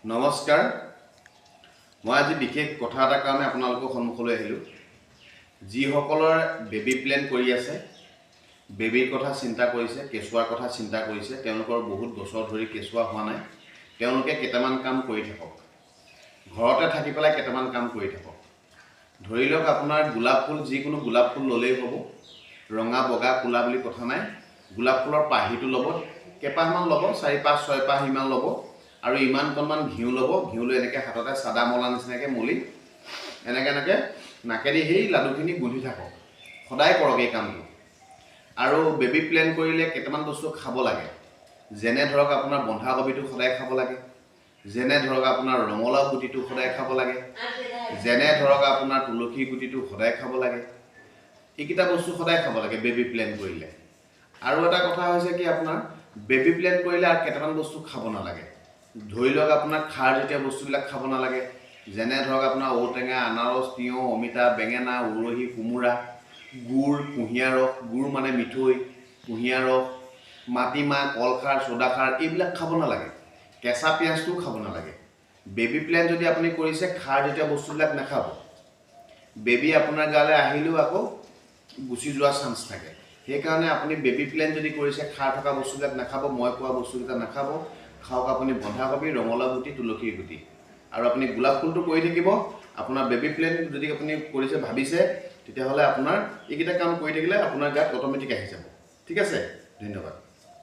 নমস্কাৰ মই আজি বিশেষ কথা এটা কাৰণে আপোনালোকৰ সন্মুখলৈ আহিলোঁ যিসকলৰ বেবি প্লেন কৰি আছে বেবিৰ কথা চিন্তা কৰিছে কেঁচুৱাৰ কথা চিন্তা কৰিছে তেওঁলোকৰ বহুত বছৰ ধৰি কেঁচুৱা হোৱা নাই তেওঁলোকে কেইটামান কাম কৰি থাকক ঘৰতে থাকি পেলাই কেইটামান কাম কৰি থাকক ধৰি লওক আপোনাৰ গোলাপ ফুল যিকোনো গোলাপ ফুল ল'লেই হ'ব ৰঙা বগা কোলা বুলি কথা নাই গোলাপ ফুলৰ পাহিটো ল'ব কেইপাহমান ল'ব 4-5-6 পাহ ইমান ল'ব আৰু ইমানকণমান ঘিউ ল'ব ঘিউ লৈ এনেকৈ হাততে চাদা মলা নিচিনাকৈ মলি এনেকৈ নাকেদি সেই লাডুখিনি গুন্ধি থাকক সদায় কৰক এই কামটো আৰু বেবি প্লেন কৰিলে কেইটামান বস্তু খাব লাগে যেনে ধৰক আপোনাৰ বন্ধাকবিটো সদায় খাব লাগে যেনে ধৰক আপোনাৰ ৰঙালাও গুটিটো সদায় খাব লাগে যেনে ধৰক আপোনাৰ তুলসী গুটিটো সদায় খাব লাগে এইকেইটা বস্তু সদায় খাব লাগে বেবি প্লেন কৰিলে আৰু এটা কথা হৈছে কি আপোনাৰ বেবি প্লেন কৰিলে আৰু কেইটামান বস্তু খাব নালাগে ধৰি লওক আপোনাৰ খাৰ জাতীয় বস্তুবিলাক খাব নালাগে যেনে ধৰক আপোনাৰ ঔটেঙা আনাৰস তিয়ঁহ অমিতা বেঙেনা উৰহি কোমোৰা গুড় কুঁহিয়াৰ ৰস গুড় মানে মিঠৈ কুঁহিয়াৰ ৰস মাটিমাহ কলখাৰ চ'দাখাৰ এইবিলাক খাব নালাগে কেঁচা পিঁয়াজটোও খাব নালাগে বেবি প্লেন যদি আপুনি কৰিছে খাৰ জাতীয় বস্তুবিলাক নাখাব বেবি আপোনাৰ গালৈ আহিলেও আকৌ গুচি যোৱাৰ চান্স থাকে সেইকাৰণে আপুনি বেবি প্লেন যদি কৰিছে খাৰ থকা বস্তুবিলাক নাখাব মই কোৱা বস্তুকেইটা নাখাব খাওক আপুনি বন্ধাকবি ৰঙালাও গুটি তুলসী গুটি আৰু আপুনি গোলাপ ফুলটো কৰি থাকিব আপোনাৰ বেবি প্লেন যদি আপুনি কৰিছে ভাবিছে তেতিয়াহ'লে আপোনাৰ এইকেইটা কাম কৰি থাকিলে আপোনাৰ গাত অট'মেটিক আহি যাব ঠিক আছে ধন্যবাদ